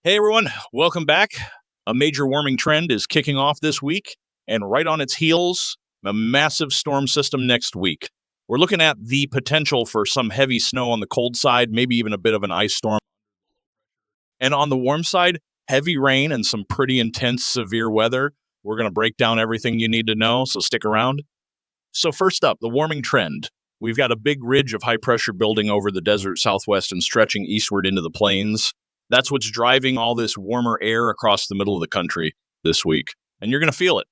Hey everyone, welcome back. A major warming trend is kicking off this week, and right on its heels, a massive storm system next week. We're looking at the potential for some heavy snow on the cold side, maybe even a bit of an ice storm. And on the warm side, heavy rain and some pretty intense severe weather. We're going to break down everything you need to know, so stick around. So, first up, the warming trend. We've got a big ridge of high pressure building over the desert southwest and stretching eastward into the plains. That's what's driving all this warmer air across the middle of the country this week. And you're going to feel it.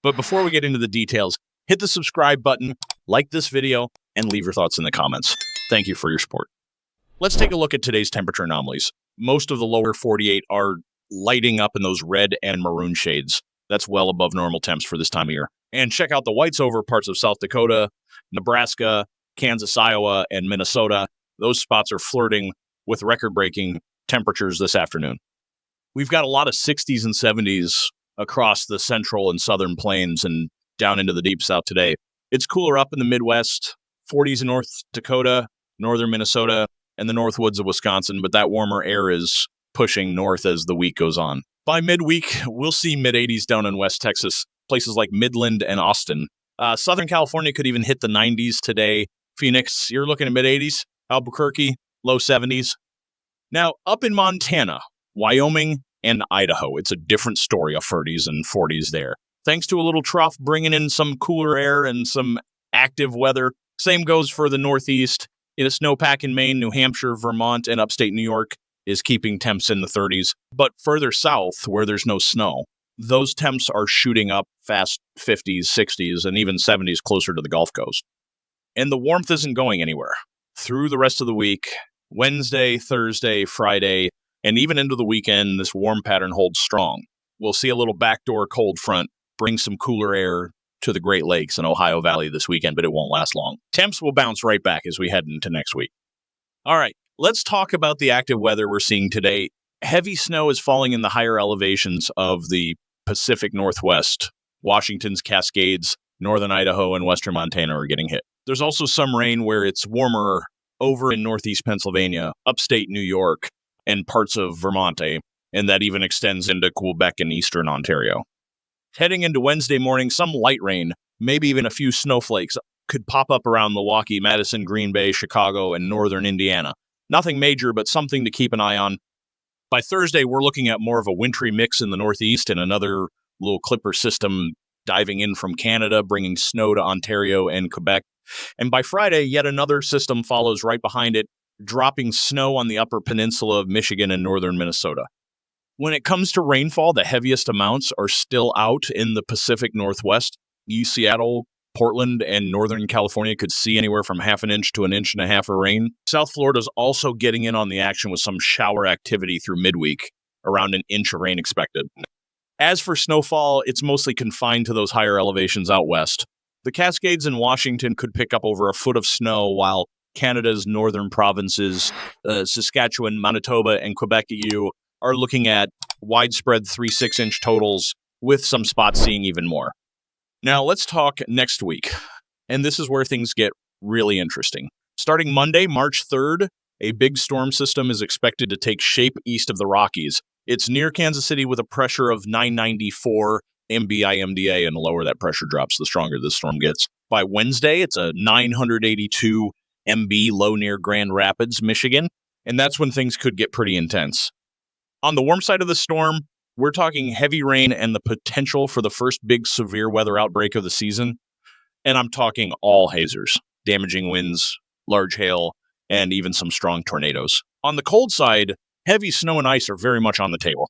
But before we get into the details, hit the subscribe button, like this video, and leave your thoughts in the comments. Thank you for your support. Let's take a look at today's temperature anomalies. Most of the lower 48 are lighting up in those red and maroon shades. That's well above normal temps for this time of year. And check out the whites over parts of South Dakota, Nebraska, Kansas, Iowa, and Minnesota. Those spots are flirting with record-breaking temperatures this afternoon. We've got a lot of 60s and 70s across the central and southern plains and down into the deep south today. It's cooler up in the Midwest, 40s in North Dakota, northern Minnesota, and the north woods of Wisconsin, but that warmer air is pushing north as the week goes on. By midweek, we'll see mid-80s down in West Texas, places like Midland and Austin. Southern California could even hit the 90s today. Phoenix, you're looking at mid-80s. Albuquerque, low 70s. Now, up in Montana, Wyoming, and Idaho, it's a different story of 30s and 40s there. Thanks to a little trough bringing in some cooler air and some active weather. Same goes for the Northeast. In a snowpack in Maine, New Hampshire, Vermont, and upstate New York is keeping temps in the 30s. But further south, where there's no snow, those temps are shooting up fast 50s, 60s, and even 70s closer to the Gulf Coast. And the warmth isn't going anywhere. Through the rest of the week, Wednesday, Thursday, Friday, and even into the weekend, this warm pattern holds strong. We'll see a little backdoor cold front bring some cooler air to the Great Lakes and Ohio Valley this weekend, but it won't last long. Temps will bounce right back as we head into next week. All right, let's talk about the active weather we're seeing today. Heavy snow is falling in the higher elevations of the Pacific Northwest. Washington's Cascades, northern Idaho, and western Montana are getting hit. There's also some rain where it's warmer over in northeast Pennsylvania, upstate New York, and parts of Vermont, and that even extends into Quebec and eastern Ontario. Heading into Wednesday morning, some light rain, maybe even a few snowflakes, could pop up around Milwaukee, Madison, Green Bay, Chicago, and northern Indiana. Nothing major, but something to keep an eye on. By Thursday, we're looking at more of a wintry mix in the northeast and another little clipper system diving in from Canada, bringing snow to Ontario and Quebec. And by Friday, yet another system follows right behind it, dropping snow on the upper peninsula of Michigan and northern Minnesota. When it comes to rainfall, the heaviest amounts are still out in the Pacific Northwest. Seattle, Portland, and Northern California could see anywhere from half an inch to an inch and a half of rain. South Florida's also getting in on the action with some shower activity through midweek, around an inch of rain expected. As for snowfall, it's mostly confined to those higher elevations out west. The Cascades in Washington could pick up over a foot of snow, while Canada's northern provinces, Saskatchewan, Manitoba, and Quebec EU are looking at widespread 3-6-inch totals, with some spots seeing even more. Now, let's talk next week. And this is where things get really interesting. Starting Monday, March 3rd, a big storm system is expected to take shape east of the Rockies. It's near Kansas City with a pressure of 994 MBI/MDA, and the lower that pressure drops, the stronger this storm gets. By Wednesday, it's a 982 MB low near Grand Rapids, Michigan, and that's when things could get pretty intense. On the warm side of the storm, we're talking heavy rain and the potential for the first big severe weather outbreak of the season. And I'm talking all hazers, damaging winds, large hail, and even some strong tornadoes. On the cold side, heavy snow and ice are very much on the table.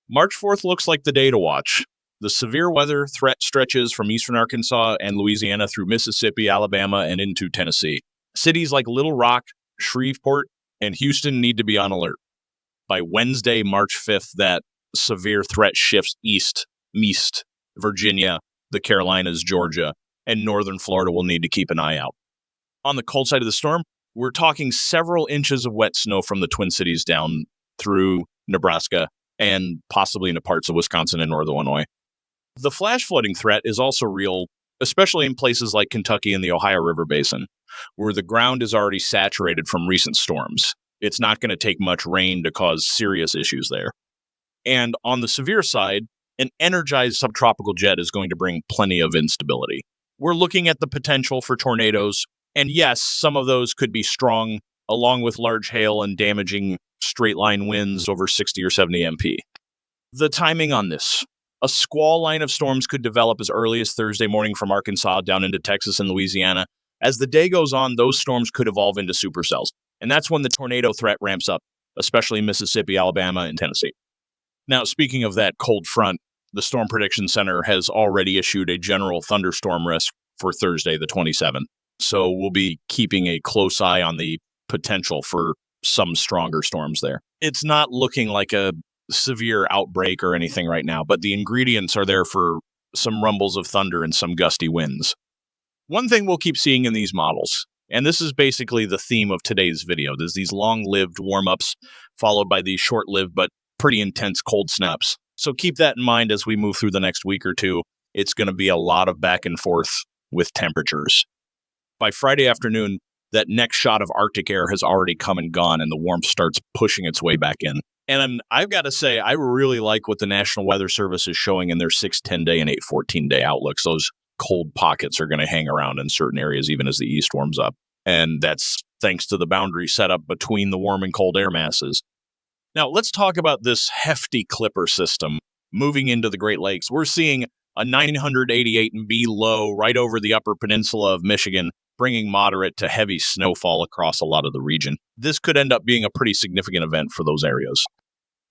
March 4th looks like the day to watch. The severe weather threat stretches from eastern Arkansas and Louisiana through Mississippi, Alabama, and into Tennessee. Cities like Little Rock, Shreveport, and Houston need to be on alert. By Wednesday, March 5th, that severe threat shifts east, Virginia, the Carolinas, Georgia, and northern Florida will need to keep an eye out. On the cold side of the storm, we're talking several inches of wet snow from the Twin Cities down through Nebraska and possibly into parts of Wisconsin and North Illinois. The flash flooding threat is also real, especially in places like Kentucky and the Ohio River Basin, where the ground is already saturated from recent storms. It's not going to take much rain to cause serious issues there. And on the severe side, an energized subtropical jet is going to bring plenty of instability. We're looking at the potential for tornadoes, and yes, some of those could be strong, along with large hail and damaging straight line winds over 60 or 70 MP. The timing on this. A squall line of storms could develop as early as Thursday morning from Arkansas down into Texas and Louisiana. As the day goes on, those storms could evolve into supercells, and that's when the tornado threat ramps up, especially in Mississippi, Alabama, and Tennessee. Now, speaking of that cold front, the Storm Prediction Center has already issued a general thunderstorm risk for Thursday, the 27th. So we'll be keeping a close eye on the potential for some stronger storms there. It's not looking like a severe outbreak or anything right now, but the ingredients are there for some rumbles of thunder and some gusty winds. One thing we'll keep seeing in these models, and this is basically the theme of today's video, there's these long-lived warm-ups followed by these short-lived but pretty intense cold snaps. So keep that in mind as we move through the next week or two. It's going to be a lot of back and forth with temperatures. By Friday afternoon, that next shot of Arctic air has already come and gone, and the warmth starts pushing its way back in. And I've got to say, I really like what the National Weather Service is showing in their 6, 10-day and 8, 14-day outlooks. Those cold pockets are going to hang around in certain areas even as the east warms up. And that's thanks to the boundary set up between the warm and cold air masses. Now, let's talk about this hefty Clipper system moving into the Great Lakes. We're seeing a 988 MB low right over the upper peninsula of Michigan, bringing moderate to heavy snowfall across a lot of the region. This could end up being a pretty significant event for those areas.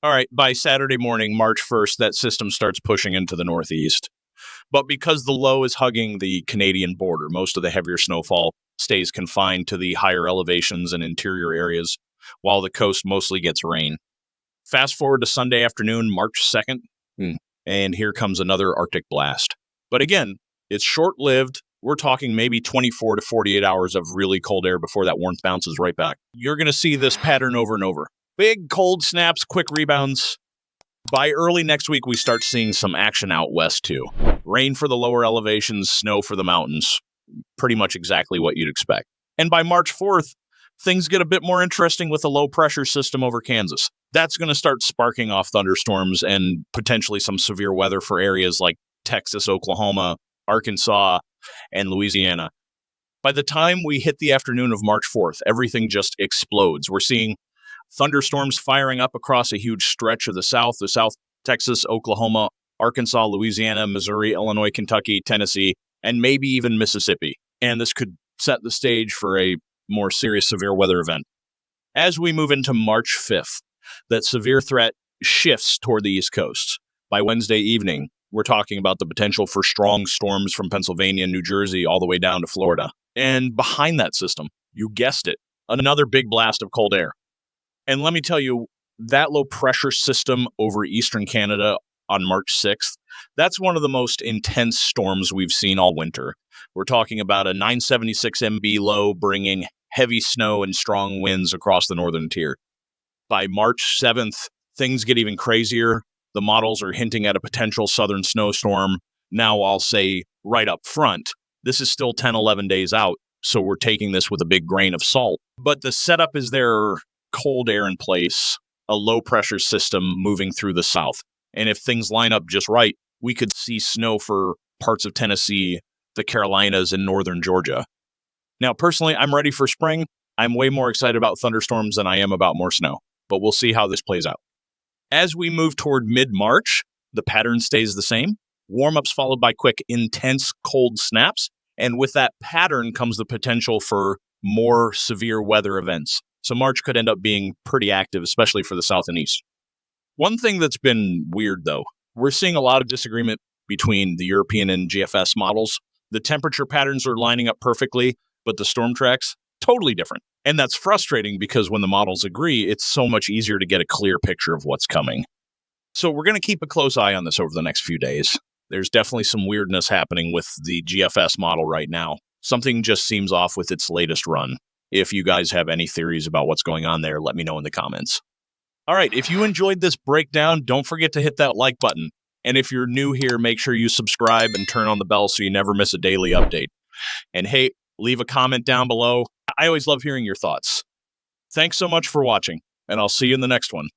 All right, by Saturday morning, March 1st, that system starts pushing into the northeast. But because the low is hugging the Canadian border, most of the heavier snowfall stays confined to the higher elevations and interior areas, while the coast mostly gets rain. Fast forward to Sunday afternoon, March 2nd, and here comes another Arctic blast. But again, it's short-lived. We're talking maybe 24 to 48 hours of really cold air before that warmth bounces right back. You're going to see this pattern over and over. Big cold snaps, quick rebounds. By early next week, we start seeing some action out west, too. Rain for the lower elevations, snow for the mountains. Pretty much exactly what you'd expect. And by March 4th, things get a bit more interesting with a low-pressure system over Kansas. That's going to start sparking off thunderstorms and potentially some severe weather for areas like Texas, Oklahoma, Arkansas, and Louisiana. By the time we hit the afternoon of March 4th, everything just explodes. We're seeing thunderstorms firing up across a huge stretch of the South Texas, Oklahoma, Arkansas, Louisiana, Missouri, Illinois, Kentucky, Tennessee, and maybe even Mississippi. And this could set the stage for a more serious severe weather event. As we move into March 5th, that severe threat shifts toward the East Coast. By Wednesday evening, we're talking about the potential for strong storms from Pennsylvania and New Jersey all the way down to Florida. And behind that system, you guessed it, another big blast of cold air. And let me tell you, that low pressure system over eastern Canada on March 6th, that's one of the most intense storms we've seen all winter. We're talking about a 976 MB low bringing heavy snow and strong winds across the northern tier. By March 7th, things get even crazier. The models are hinting at a potential southern snowstorm. Now, I'll say right up front, this is still 10, 11 days out, so we're taking this with a big grain of salt. But the setup is there, cold air in place, a low-pressure system moving through the south. And if things line up just right, we could see snow for parts of Tennessee, the Carolinas, and northern Georgia. Now, personally, I'm ready for spring. I'm way more excited about thunderstorms than I am about more snow, but we'll see how this plays out. As we move toward mid-March, the pattern stays the same. Warm-ups followed by quick, intense cold snaps. And with that pattern comes the potential for more severe weather events. So March could end up being pretty active, especially for the south and east. One thing that's been weird, though, we're seeing a lot of disagreement between the European and GFS models. The temperature patterns are lining up perfectly, but the storm tracks, totally different. And that's frustrating because when the models agree, it's so much easier to get a clear picture of what's coming. So we're going to keep a close eye on this over the next few days. There's definitely some weirdness happening with the GFS model right now. Something just seems off with its latest run. If you guys have any theories about what's going on there, let me know in the comments. All right, if you enjoyed this breakdown, don't forget to hit that like button. And if you're new here, make sure you subscribe and turn on the bell so you never miss a daily update. And hey, leave a comment down below. I always love hearing your thoughts. Thanks so much for watching, and I'll see you in the next one.